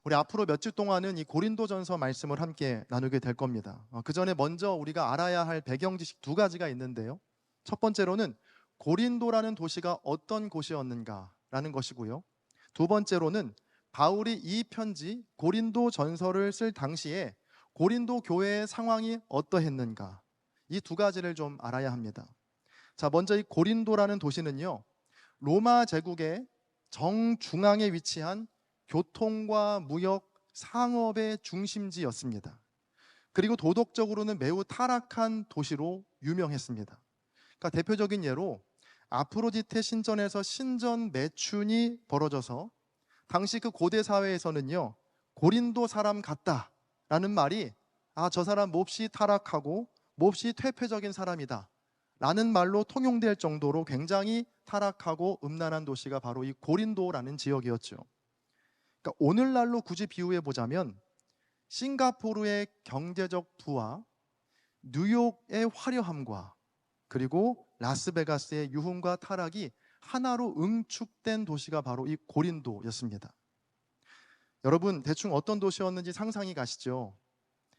우리 앞으로 몇 주 동안은 이 고린도전서 말씀을 함께 나누게 될 겁니다. 그 전에 먼저 우리가 알아야 할 배경 지식 두 가지가 있는데요. 첫 번째로는 고린도라는 도시가 어떤 곳이었는가라는 것이고요. 두 번째로는 바울이 이 편지 고린도전서를 쓸 당시에 고린도 교회의 상황이 어떠했는가, 이 두 가지를 좀 알아야 합니다. 자, 먼저 이 고린도라는 도시는요, 로마 제국의 정중앙에 위치한 교통과 무역, 상업의 중심지였습니다. 그리고 도덕적으로는 매우 타락한 도시로 유명했습니다. 그러니까 대표적인 예로 아프로디테 신전에서 신전 매춘이 벌어져서 당시 그 고대 사회에서는요, 고린도 사람 같다라는 말이 저 사람 몹시 타락하고 몹시 퇴폐적인 사람이다 라는 말로 통용될 정도로 굉장히 타락하고 음란한 도시가 바로 이 고린도라는 지역이었죠. 그러니까 오늘날로 굳이 비유해 보자면 싱가포르의 경제적 부와 뉴욕의 화려함과 그리고 라스베가스의 유흥과 타락이 하나로 응축된 도시가 바로 이 고린도였습니다. 여러분, 대충 어떤 도시였는지 상상이 가시죠?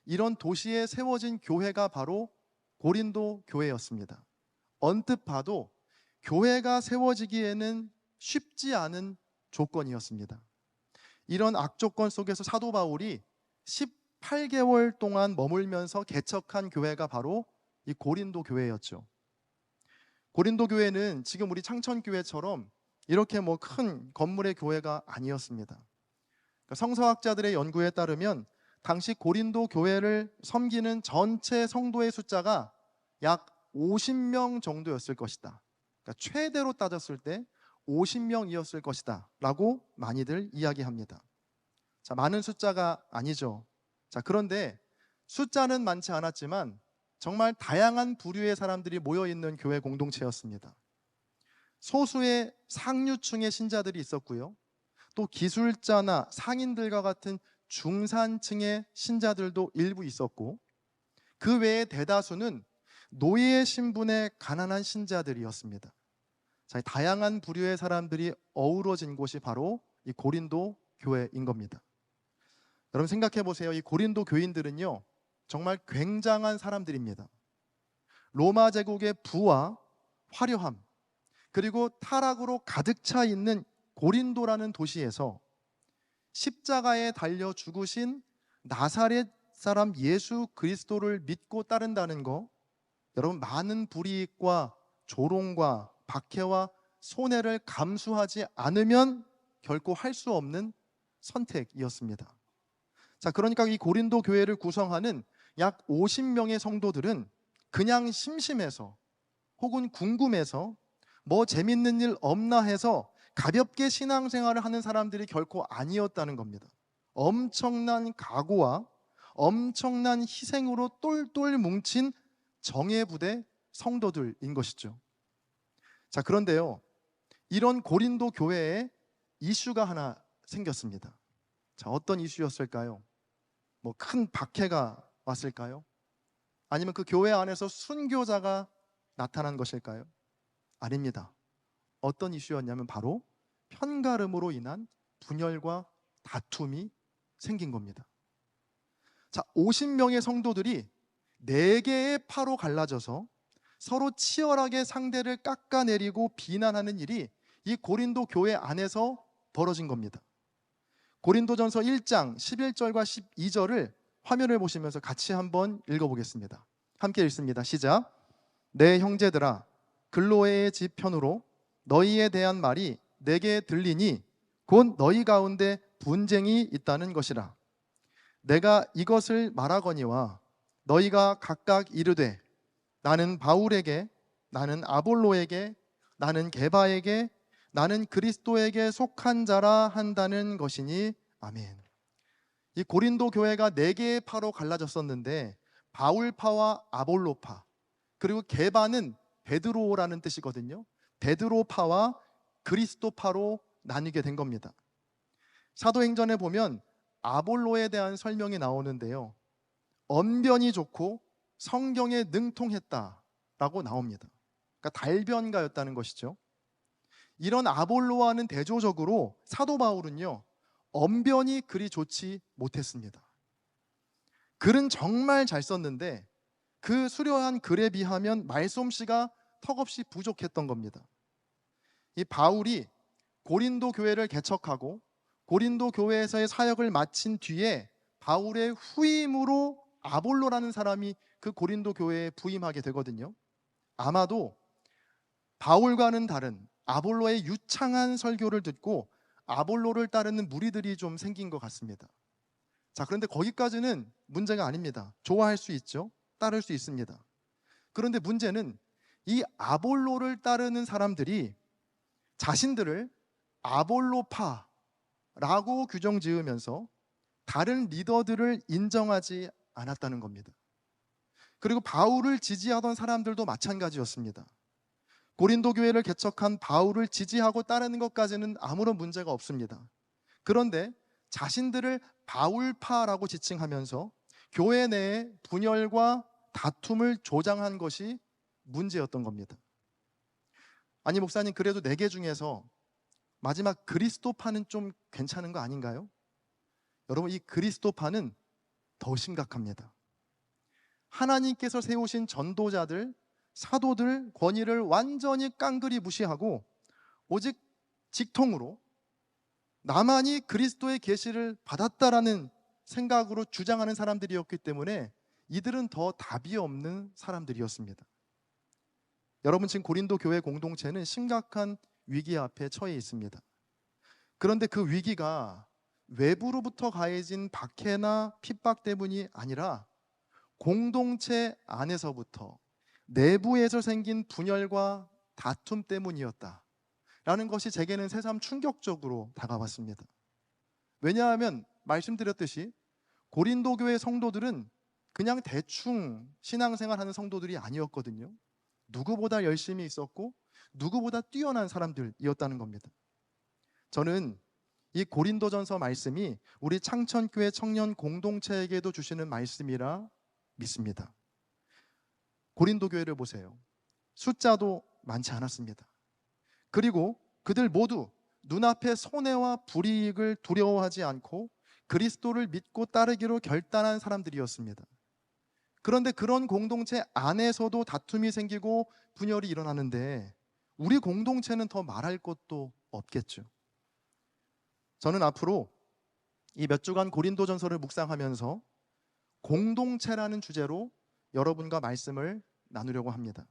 이런 도시에 세워진 교회가 바로 고린도 교회였습니다. 언뜻 봐도 교회가 세워지기에는 쉽지 않은 조건이었습니다. 이런 악조건 속에서 사도 바울이 18개월 동안 머물면서 개척한 교회가 바로 이 고린도 교회였죠. 고린도 교회는 지금 우리 창천교회처럼 이렇게 큰 건물의 교회가 아니었습니다. 성서학자들의 연구에 따르면 당시 고린도 교회를 섬기는 전체 성도의 숫자가 약 50명 정도였을 것이다. 그러니까 최대로 따졌을 때 50명이었을 것이다 라고 많이들 이야기합니다. 자, 많은 숫자가 아니죠. 자, 그런데 숫자는 많지 않았지만 정말 다양한 부류의 사람들이 모여있는 교회 공동체였습니다. 소수의 상류층의 신자들이 있었고요, 또 기술자나 상인들과 같은 중산층의 신자들도 일부 있었고, 그 외에 대다수는 노예 신분의 가난한 신자들이었습니다. 자, 다양한 부류의 사람들이 어우러진 곳이 바로 이 고린도 교회인 겁니다. 여러분 생각해 보세요. 이 고린도 교인들은요, 정말 굉장한 사람들입니다. 로마 제국의 부와 화려함, 그리고 타락으로 가득 차 있는 고린도라는 도시에서 십자가에 달려 죽으신 나사렛 사람 예수 그리스도를 믿고 따른다는 거, 여러분 많은 불이익과 조롱과 박해와 손해를 감수하지 않으면 결코 할 수 없는 선택이었습니다. 자, 그러니까 이 고린도 교회를 구성하는 약 50명의 성도들은 그냥 심심해서 혹은 궁금해서 뭐 재밌는 일 없나 해서 가볍게 신앙생활을 하는 사람들이 결코 아니었다는 겁니다. 엄청난 각오와 엄청난 희생으로 똘똘 뭉친 정예부대 성도들인 것이죠. 자, 그런데요, 이런 고린도 교회에 이슈가 하나 생겼습니다. 자, 어떤 이슈였을까요? 큰 박해가 왔을까요? 아니면 그 교회 안에서 순교자가 나타난 것일까요? 아닙니다. 어떤 이슈였냐면 바로 편가름으로 인한 분열과 다툼이 생긴 겁니다. 자, 50명의 성도들이 4개의 파로 갈라져서 서로 치열하게 상대를 깎아내리고 비난하는 일이 이 고린도 교회 안에서 벌어진 겁니다. 고린도전서 1장 11절과 12절을 화면을 보시면서 같이 한번 읽어보겠습니다. 함께 읽습니다. 시작. 내 형제들아, 글로에의 집 편으로 너희에 대한 말이 내게 들리니 곧 너희 가운데 분쟁이 있다는 것이라. 내가 이것을 말하거니와 너희가 각각 이르되 나는 바울에게, 나는 아볼로에게, 나는 게바에게, 나는 그리스도에게 속한 자라 한다는 것이니 아멘. 이 고린도 교회가 4개의 파로 갈라졌었는데 바울파와 아볼로파, 그리고 게바는 베드로라는 뜻이거든요. 베드로파와 그리스도파로 나뉘게 된 겁니다. 사도행전에 보면 아볼로에 대한 설명이 나오는데요, 언변이 좋고 성경에 능통했다라고 나옵니다. 그러니까 달변가였다는 것이죠. 이런 아볼로와는 대조적으로 사도 바울은요, 언변이 그리 좋지 못했습니다. 글은 정말 잘 썼는데 그 수려한 글에 비하면 말솜씨가 턱없이 부족했던 겁니다. 이 바울이 고린도 교회를 개척하고 고린도 교회에서의 사역을 마친 뒤에 바울의 후임으로 아볼로라는 사람이 그 고린도 교회에 부임하게 되거든요. 아마도 바울과는 다른 아볼로의 유창한 설교를 듣고 아볼로를 따르는 무리들이 좀 생긴 것 같습니다. 자, 그런데 거기까지는 문제가 아닙니다. 좋아할 수 있죠. 따를 수 있습니다. 그런데 문제는 이 아볼로를 따르는 사람들이 자신들을 아볼로파라고 규정 지으면서 다른 리더들을 인정하지 않았다는 겁니다. 그리고 바울을 지지하던 사람들도 마찬가지였습니다. 고린도 교회를 개척한 바울을 지지하고 따르는 것까지는 아무런 문제가 없습니다. 그런데 자신들을 바울파라고 지칭하면서 교회 내에 분열과 다툼을 조장한 것이 문제였던 겁니다. 아니 목사님, 그래도 4개 중에서 마지막 그리스도파는 좀 괜찮은 거 아닌가요? 여러분, 이 그리스도파는 더 심각합니다. 하나님께서 세우신 전도자들, 사도들 권위를 완전히 깡그리 무시하고 오직 직통으로 나만이 그리스도의 계시를 받았다라는 생각으로 주장하는 사람들이었기 때문에 이들은 더 답이 없는 사람들이었습니다. 여러분, 지금 고린도 교회 공동체는 심각한 위기 앞에 처해 있습니다. 그런데 그 위기가 외부로부터 가해진 박해나 핍박 때문이 아니라 공동체 안에서부터 내부에서 생긴 분열과 다툼 때문이었다라는 것이 제게는 새삼 충격적으로 다가왔습니다. 왜냐하면 말씀드렸듯이 고린도 교회 성도들은 그냥 대충 신앙생활하는 성도들이 아니었거든요. 누구보다 열심히 있었고 누구보다 뛰어난 사람들이었다는 겁니다. 저는 이 고린도전서 말씀이 우리 창천교회 청년 공동체에게도 주시는 말씀이라 믿습니다. 고린도 교회를 보세요. 숫자도 많지 않았습니다. 그리고 그들 모두 눈앞의 손해와 불이익을 두려워하지 않고 그리스도를 믿고 따르기로 결단한 사람들이었습니다. 그런데 그런 공동체 안에서도 다툼이 생기고 분열이 일어나는데 우리 공동체는 더 말할 것도 없겠죠. 저는 앞으로 이 몇 주간 고린도전서를 묵상하면서 공동체라는 주제로 여러분과 말씀을 나누려고 합니다.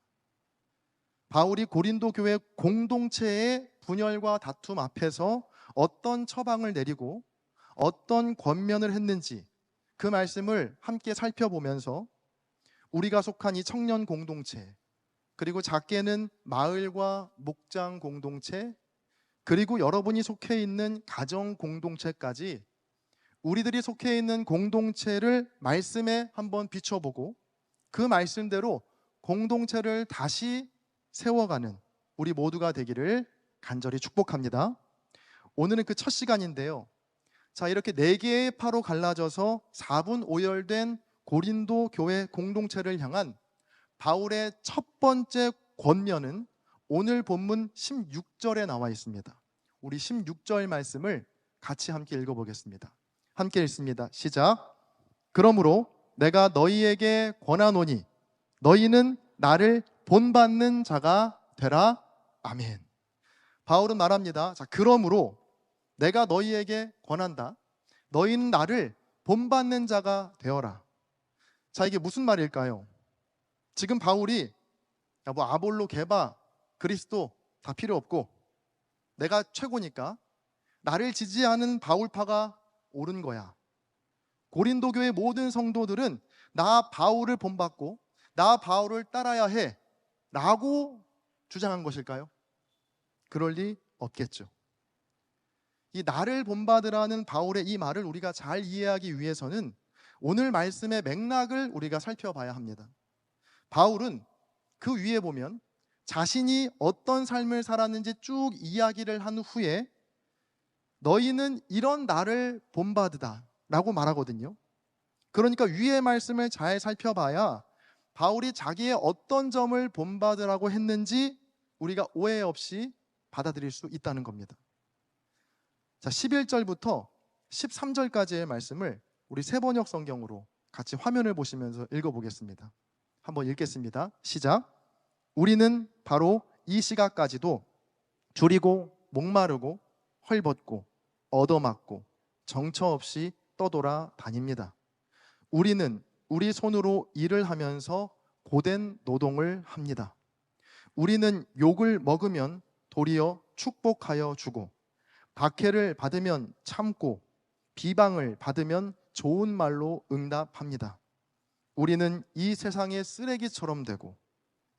바울이 고린도 교회 공동체의 분열과 다툼 앞에서 어떤 처방을 내리고 어떤 권면을 했는지 그 말씀을 함께 살펴보면서 우리가 속한 이 청년 공동체, 그리고 작게는 마을과 목장 공동체, 그리고 여러분이 속해 있는 가정 공동체까지 우리들이 속해 있는 공동체를 말씀에 한번 비춰보고 그 말씀대로 공동체를 다시 세워가는 우리 모두가 되기를 간절히 축복합니다. 오늘은 그 첫 시간인데요. 자, 이렇게 4개의 파로 갈라져서 4분 오열된 고린도 교회 공동체를 향한 바울의 첫 번째 권면은 오늘 본문 16절에 나와 있습니다. 우리 16절 말씀을 같이 함께 읽어보겠습니다. 함께 읽습니다. 시작. 그러므로 내가 너희에게 권하노니 너희는 나를 본받는 자가 되라. 아멘. 바울은 말합니다. 자, 그러므로 내가 너희에게 권한다. 너희는 나를 본받는 자가 되어라. 자, 이게 무슨 말일까요? 지금 바울이 뭐 아볼로, 게바, 그리스도 다 필요 없고 내가 최고니까 나를 지지하는 바울파가 옳은 거야. 고린도 교회 모든 성도들은 나 바울을 본받고 나 바울을 따라야 해 라고 주장한 것일까요? 그럴 리 없겠죠. 이 나를 본받으라는 바울의 이 말을 우리가 잘 이해하기 위해서는 오늘 말씀의 맥락을 우리가 살펴봐야 합니다. 바울은 그 위에 보면 자신이 어떤 삶을 살았는지 쭉 이야기를 한 후에 너희는 이런 나를 본받으다 라고 말하거든요. 그러니까 위의 말씀을 잘 살펴봐야 바울이 자기의 어떤 점을 본받으라고 했는지 우리가 오해 없이 받아들일 수 있다는 겁니다. 자, 11절부터 13절까지의 말씀을 우리 세번역 성경으로 같이 화면을 보시면서 읽어보겠습니다. 한번 읽겠습니다. 시작. 우리는 바로 이 시각까지도 줄이고 목마르고 헐벗고 얻어맞고 정처 없이 떠돌아 다닙니다. 우리는 우리 손으로 일을 하면서 고된 노동을 합니다. 우리는 욕을 먹으면 도리어 축복하여 주고, 박해를 받으면 참고, 비방을 받으면 좋은 말로 응답합니다. 우리는 이 세상의 쓰레기처럼 되고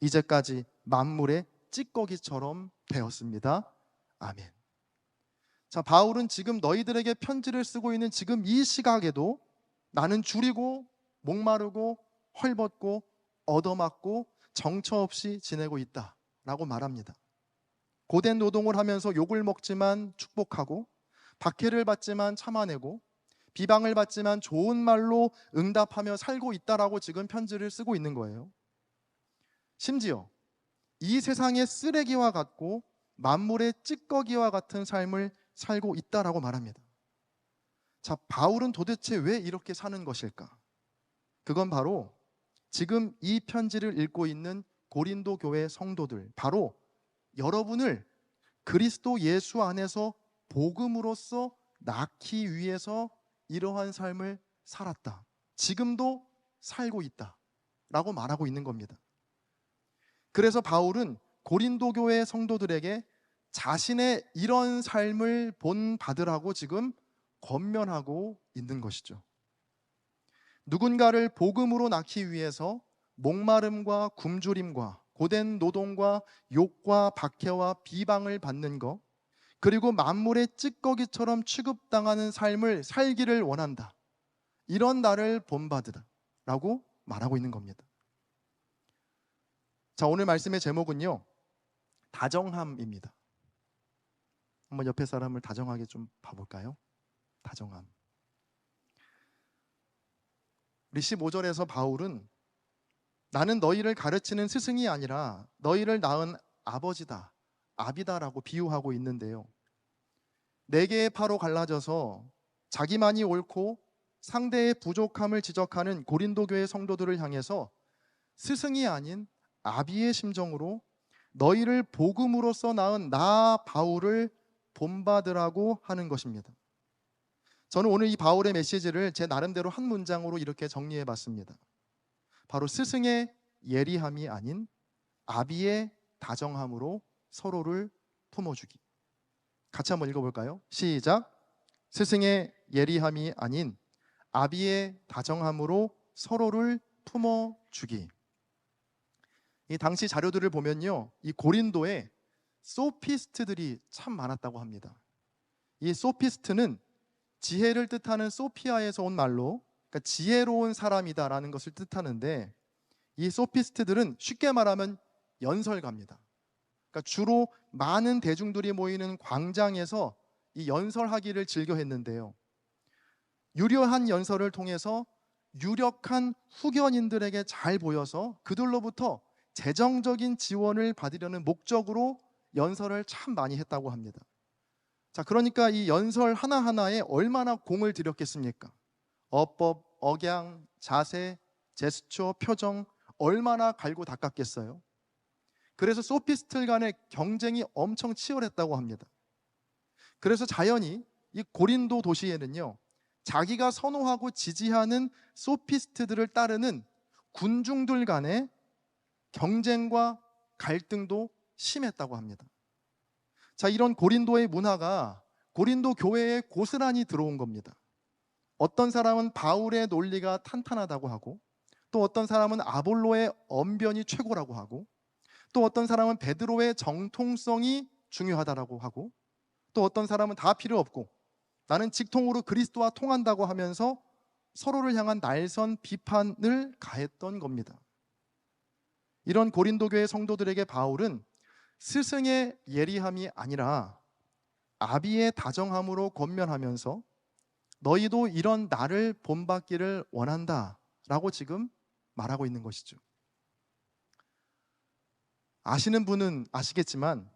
이제까지 만물의 찌꺼기처럼 되었습니다. 아멘. 자, 바울은 지금 너희들에게 편지를 쓰고 있는 지금 이 시각에도 나는 줄이고 목마르고 헐벗고 얻어맞고 정처 없이 지내고 있다라고 말합니다. 고된 노동을 하면서 욕을 먹지만 축복하고, 박해를 받지만 참아내고, 비방을 받지만 좋은 말로 응답하며 살고 있다라고 지금 편지를 쓰고 있는 거예요. 심지어 이 세상의 쓰레기와 같고 만물의 찌꺼기와 같은 삶을 살고 있다라고 말합니다. 자, 바울은 도대체 왜 이렇게 사는 것일까? 그건 바로 지금 이 편지를 읽고 있는 고린도 교회 성도들, 바로 여러분을 그리스도 예수 안에서 복음으로써 낳기 위해서 이러한 삶을 살았다, 지금도 살고 있다 라고 말하고 있는 겁니다. 그래서 바울은 고린도 교회 성도들에게 자신의 이런 삶을 본받으라고 지금 권면하고 있는 것이죠. 누군가를 복음으로 낳기 위해서 목마름과 굶주림과 고된 노동과 욕과 박해와 비방을 받는 것, 그리고 만물의 찌꺼기처럼 취급당하는 삶을 살기를 원한다, 이런 나를 본받으라고 말하고 있는 겁니다. 자, 오늘 말씀의 제목은요, 다정함입니다. 한번 옆에 사람을 다정하게 좀 봐볼까요? 다정함. 우리 15절에서 바울은 나는 너희를 가르치는 스승이 아니라 너희를 낳은 아버지다, 아비다라고 비유하고 있는데요, 네 개의 파로 갈라져서 자기만이 옳고 상대의 부족함을 지적하는 고린도 교회 성도들을 향해서 스승이 아닌 아비의 심정으로 너희를 복음으로써 낳은 나 바울을 본받으라고 하는 것입니다. 저는 오늘 이 바울의 메시지를 제 나름대로 한 문장으로 이렇게 정리해 봤습니다. 바로 스승의 예리함이 아닌 아비의 다정함으로 서로를 품어주기. 같이 한번 읽어볼까요? 시작. 스승의 예리함이 아닌 아비의 다정함으로 서로를 품어주기. 이 당시 자료들을 보면요, 이 고린도에 소피스트들이 참 많았다고 합니다. 이 소피스트는 지혜를 뜻하는 소피아에서 온 말로, 그러니까 지혜로운 사람이다라는 것을 뜻하는데, 이 소피스트들은 쉽게 말하면 연설가입니다. 그러니까 주로 많은 대중들이 모이는 광장에서 이 연설하기를 즐겨 했는데요, 유려한 연설을 통해서 유력한 후견인들에게 잘 보여서 그들로부터 재정적인 지원을 받으려는 목적으로 연설을 참 많이 했다고 합니다. 자, 그러니까 이 연설 하나하나에 얼마나 공을 들였겠습니까? 어법, 억양, 자세, 제스처, 표정, 얼마나 갈고 닦았겠어요? 그래서 소피스트들 간의 경쟁이 엄청 치열했다고 합니다. 그래서 자연히 이 고린도 도시에는요, 자기가 선호하고 지지하는 소피스트들을 따르는 군중들 간의 경쟁과 갈등도 심했다고 합니다. 자, 이런 고린도의 문화가 고린도 교회에 고스란히 들어온 겁니다. 어떤 사람은 바울의 논리가 탄탄하다고 하고, 또 어떤 사람은 아볼로의 언변이 최고라고 하고, 또 어떤 사람은 베드로의 정통성이 중요하다라고 하고, 또 어떤 사람은 다 필요 없고 나는 직통으로 그리스도와 통한다고 하면서 서로를 향한 날선 비판을 가했던 겁니다. 이런 고린도 교회 성도들에게 바울은 스승의 예리함이 아니라 아비의 다정함으로 권면하면서 너희도 이런 나를 본받기를 원한다라고 지금 말하고 있는 것이죠. 아시는 분은 아시겠지만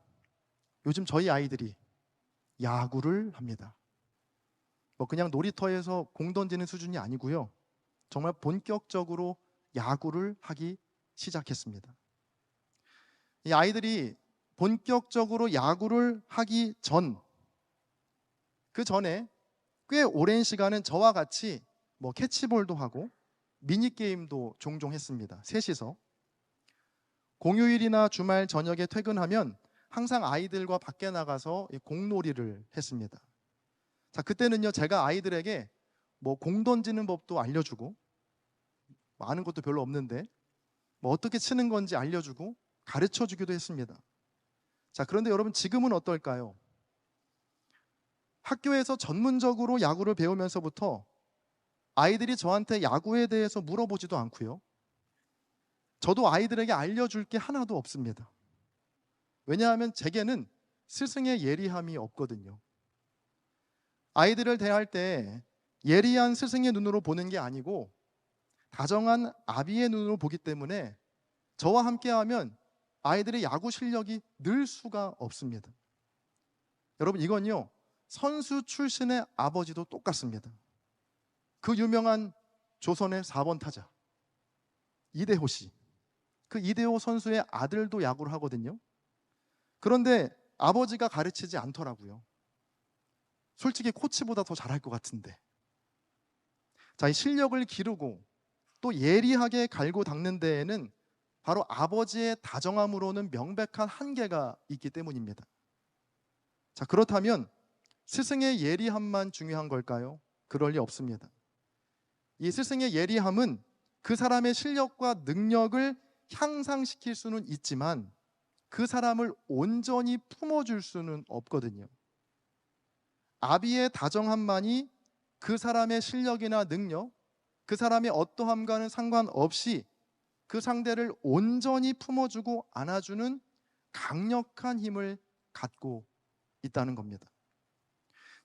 요즘 저희 아이들이 야구를 합니다. 뭐 그냥 놀이터에서 공 던지는 수준이 아니고요. 정말 본격적으로 야구를 하기 시작했습니다. 이 아이들이 본격적으로 야구를 하기 그 전에 꽤 오랜 시간은 저와 같이 뭐 캐치볼도 하고 미니게임도 종종 했습니다. 셋이서. 공휴일이나 주말 저녁에 퇴근하면 항상 아이들과 밖에 나가서 공놀이를 했습니다. 자, 그때는요, 제가 아이들에게 뭐 공 던지는 법도 알려주고, 뭐 아는 것도 별로 없는데 뭐 어떻게 치는 건지 알려주고 가르쳐 주기도 했습니다. 자, 그런데 여러분, 지금은 어떨까요? 학교에서 전문적으로 야구를 배우면서부터 아이들이 저한테 야구에 대해서 물어보지도 않고요. 저도 아이들에게 알려줄 게 하나도 없습니다. 왜냐하면 제게는 스승의 예리함이 없거든요. 아이들을 대할 때 예리한 스승의 눈으로 보는 게 아니고 다정한 아비의 눈으로 보기 때문에 저와 함께하면 아이들의 야구 실력이 늘 수가 없습니다. 여러분, 이건요, 선수 출신의 아버지도 똑같습니다. 그 유명한 조선의 4번 타자 이대호 씨, 그 이대호 선수의 아들도 야구를 하거든요. 그런데 아버지가 가르치지 않더라고요. 솔직히 코치보다 더 잘할 것 같은데. 자, 이 실력을 기르고 또 예리하게 갈고 닦는 데에는 바로 아버지의 다정함으로는 명백한 한계가 있기 때문입니다. 자, 그렇다면 스승의 예리함만 중요한 걸까요? 그럴 리 없습니다. 이 스승의 예리함은 그 사람의 실력과 능력을 향상시킬 수는 있지만 그 사람을 온전히 품어줄 수는 없거든요. 아비의 다정함만이 그 사람의 실력이나 능력, 그 사람의 어떠함과는 상관없이 그 상대를 온전히 품어주고 안아주는 강력한 힘을 갖고 있다는 겁니다.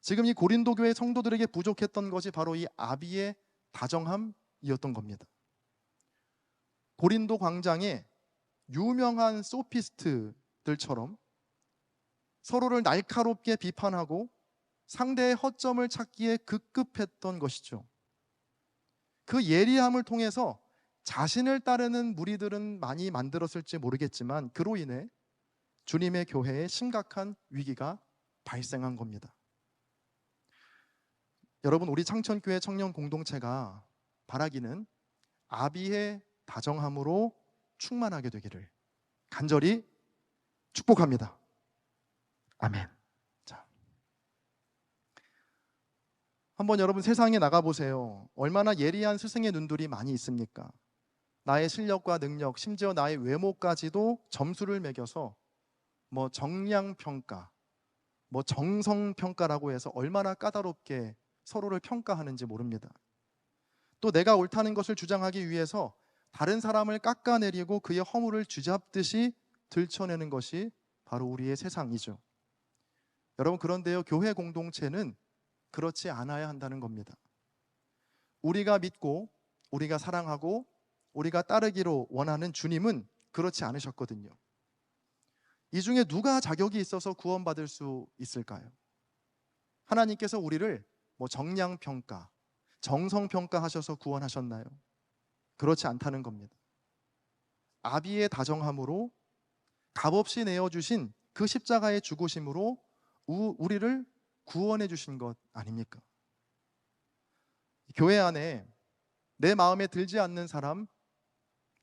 지금 이 고린도 교회 성도들에게 부족했던 것이 바로 이 아비의 다정함이었던 겁니다. 고린도 광장에 유명한 소피스트들처럼 서로를 날카롭게 비판하고 상대의 허점을 찾기에 급급했던 것이죠. 그 예리함을 통해서 자신을 따르는 무리들은 많이 만들었을지 모르겠지만 그로 인해 주님의 교회에 심각한 위기가 발생한 겁니다. 여러분, 우리 창천교회 청년 공동체가 바라기는 아비의 다정함으로 충만하게 되기를 간절히 축복합니다. 아멘. 자, 한번 여러분 세상에 나가보세요. 얼마나 예리한 스승의 눈들이 많이 있습니까? 나의 실력과 능력, 심지어 나의 외모까지도 점수를 매겨서 뭐 정량평가, 뭐 정성평가라고 해서 얼마나 까다롭게 서로를 평가하는지 모릅니다. 또 내가 옳다는 것을 주장하기 위해서 다른 사람을 깎아내리고 그의 허물을 쥐잡듯이 들춰내는 것이 바로 우리의 세상이죠. 여러분, 그런데요, 교회 공동체는 그렇지 않아야 한다는 겁니다. 우리가 믿고 우리가 사랑하고 우리가 따르기로 원하는 주님은 그렇지 않으셨거든요. 이 중에 누가 자격이 있어서 구원받을 수 있을까요? 하나님께서 우리를 뭐 정량평가, 정성평가 하셔서 구원하셨나요? 그렇지 않다는 겁니다. 아비의 다정함으로 값없이 내어주신 그 십자가의 죽으심으로 우리를 구원해 주신 것 아닙니까? 교회 안에 내 마음에 들지 않는 사람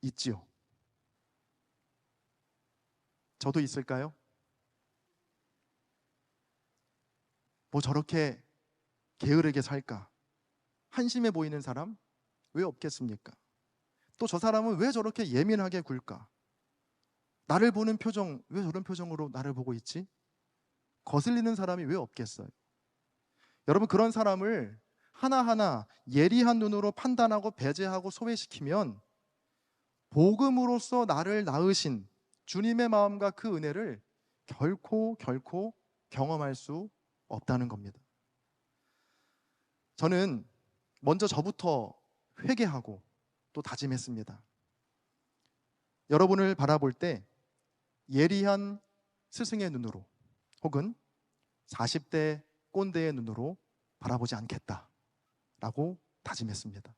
있지요? 저도 있을까요? 뭐 저렇게 게으르게 살까? 한심해 보이는 사람 왜 없겠습니까? 또 저 사람은 왜 저렇게 예민하게 굴까? 나를 보는 표정, 왜 저런 표정으로 나를 보고 있지? 거슬리는 사람이 왜 없겠어요? 여러분, 그런 사람을 하나하나 예리한 눈으로 판단하고 배제하고 소외시키면 복음으로써 나를 낳으신 주님의 마음과 그 은혜를 결코 경험할 수 없다는 겁니다. 저는 먼저 저부터 회개하고 또 다짐했습니다. 여러분을 바라볼 때 예리한 스승의 눈으로 혹은 40대 꼰대의 눈으로 바라보지 않겠다라고 다짐했습니다.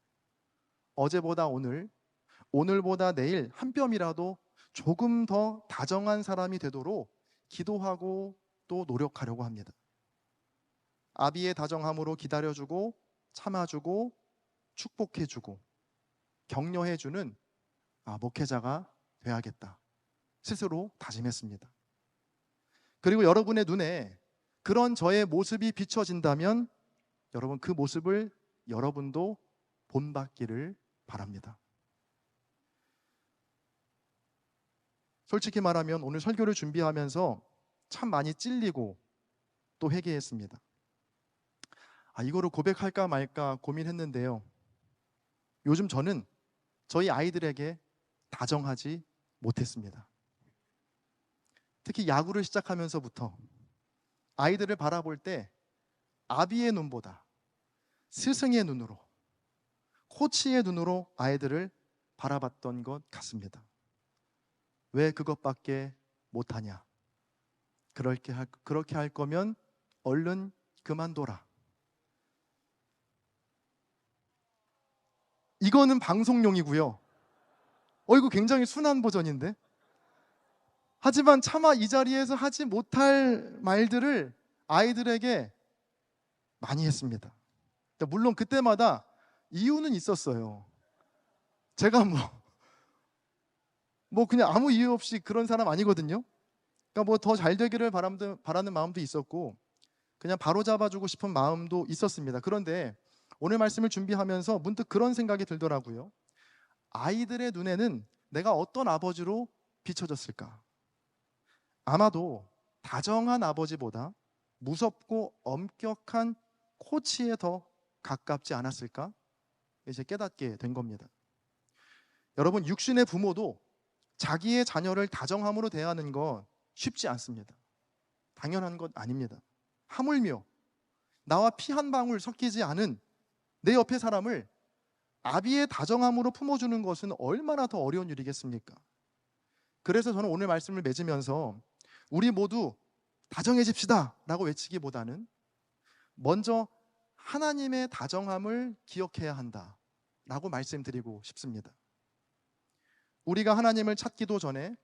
어제보다 오늘, 오늘보다 내일 한 뼘이라도 조금 더 다정한 사람이 되도록 기도하고 또 노력하려고 합니다. 아비의 다정함으로 기다려주고 참아주고 축복해주고 격려해주는 목회자가 돼야겠다 스스로 다짐했습니다. 그리고 여러분의 눈에 그런 저의 모습이 비춰진다면 여러분 그 모습을 여러분도 본받기를 바랍니다. 솔직히 말하면 오늘 설교를 준비하면서 참 많이 찔리고 또 회개했습니다. 이거를 고백할까 말까 고민했는데요. 요즘 저는 저희 아이들에게 다정하지 못했습니다. 특히 야구를 시작하면서부터 아이들을 바라볼 때 아비의 눈보다 스승의 눈으로, 코치의 눈으로 아이들을 바라봤던 것 같습니다. 왜 그것밖에 못하냐? 그렇게 할 거면 얼른 그만둬라. 이거는 방송용이고요. 이거 굉장히 순한 버전인데? 하지만 차마 이 자리에서 하지 못할 말들을 아이들에게 많이 했습니다. 물론 그때마다 이유는 있었어요. 제가 그냥 아무 이유 없이 그런 사람 아니거든요. 그러니까 더 잘 되기를 바라는 마음도 있었고 그냥 바로 잡아주고 싶은 마음도 있었습니다. 그런데 오늘 말씀을 준비하면서 문득 그런 생각이 들더라고요. 아이들의 눈에는 내가 어떤 아버지로 비춰졌을까? 아마도 다정한 아버지보다 무섭고 엄격한 코치에 더 가깝지 않았을까? 이제 깨닫게 된 겁니다. 여러분, 육신의 부모도 자기의 자녀를 다정함으로 대하는 건 쉽지 않습니다. 당연한 것 아닙니다. 하물며 나와 피 한 방울 섞이지 않은 내 옆의 사람을 아비의 다정함으로 품어주는 것은 얼마나 더 어려운 일이겠습니까? 그래서 저는 오늘 말씀을 맺으면서 우리 모두 다정해집시다 라고 외치기보다는 먼저 하나님의 다정함을 기억해야 한다 라고 말씀드리고 싶습니다. 우리가 하나님을 찾기도 전에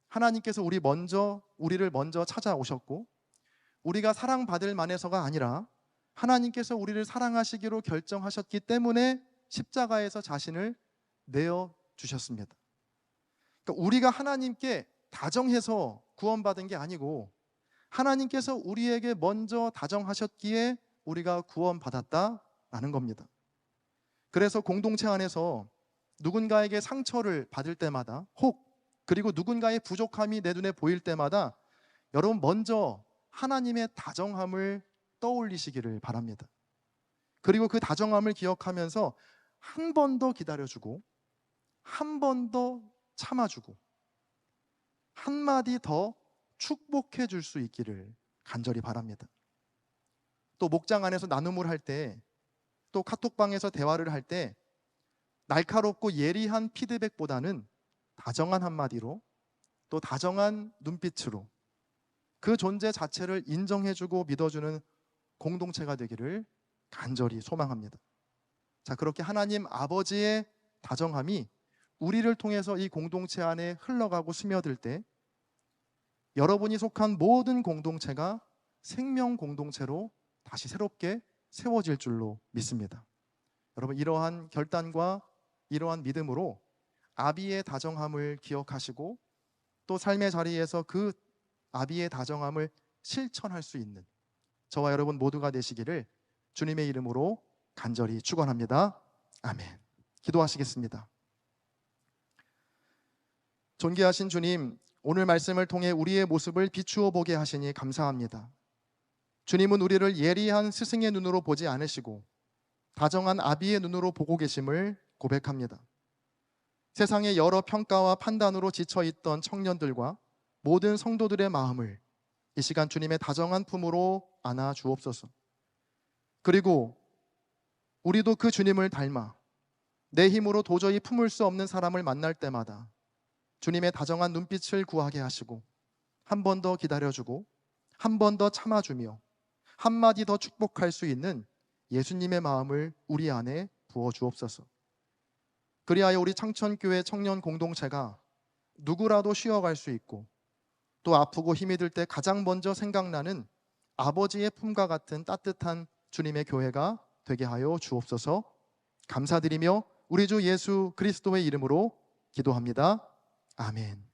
하나님께서 우리를 먼저 찾아오셨고 우리가 사랑받을 만해서가 아니라 하나님께서 우리를 사랑하시기로 결정하셨기 때문에 십자가에서 자신을 내어주셨습니다. 그러니까 우리가 하나님께 다정해서 구원받은 게 아니고 하나님께서 우리에게 먼저 다정하셨기에 우리가 구원받았다라는 겁니다. 그래서 공동체 안에서 누군가에게 상처를 받을 때마다 그리고 누군가의 부족함이 내 눈에 보일 때마다 여러분 먼저 하나님의 다정함을 떠올리시기를 바랍니다. 그리고 그 다정함을 기억하면서 한 번 더 기다려주고 한 번 더 참아주고 한마디 더 축복해 줄 수 있기를 간절히 바랍니다. 또 목장 안에서 나눔을 할 때, 또 카톡방에서 대화를 할 때 날카롭고 예리한 피드백보다는 다정한 한마디로 또 다정한 눈빛으로 그 존재 자체를 인정해주고 믿어주는 공동체가 되기를 간절히 소망합니다. 자, 그렇게 하나님 아버지의 다정함이 우리를 통해서 이 공동체 안에 흘러가고 스며들 때 여러분이 속한 모든 공동체가 생명 공동체로 다시 새롭게 세워질 줄로 믿습니다. 여러분, 이러한 결단과 이러한 믿음으로 아비의 다정함을 기억하시고 또 삶의 자리에서 그 아비의 다정함을 실천할 수 있는 저와 여러분 모두가 되시기를 주님의 이름으로 간절히 축원합니다. 아멘. 기도하시겠습니다. 존귀하신 주님, 오늘 말씀을 통해 우리의 모습을 비추어 보게 하시니 감사합니다. 주님은 우리를 예리한 스승의 눈으로 보지 않으시고 다정한 아비의 눈으로 보고 계심을 고백합니다. 세상의 여러 평가와 판단으로 지쳐있던 청년들과 모든 성도들의 마음을 이 시간 주님의 다정한 품으로 안아 주옵소서. 그리고 우리도 그 주님을 닮아 내 힘으로 도저히 품을 수 없는 사람을 만날 때마다 주님의 다정한 눈빛을 구하게 하시고 한 번 더 기다려주고 한 번 더 참아주며 한마디 더 축복할 수 있는 예수님의 마음을 우리 안에 부어 주옵소서. 그리하여 우리 창천교회 청년 공동체가 누구라도 쉬어갈 수 있고 또 아프고 힘이 들 때 가장 먼저 생각나는 아버지의 품과 같은 따뜻한 주님의 교회가 되게 하여 주옵소서. 감사드리며 우리 주 예수 그리스도의 이름으로 기도합니다. 아멘.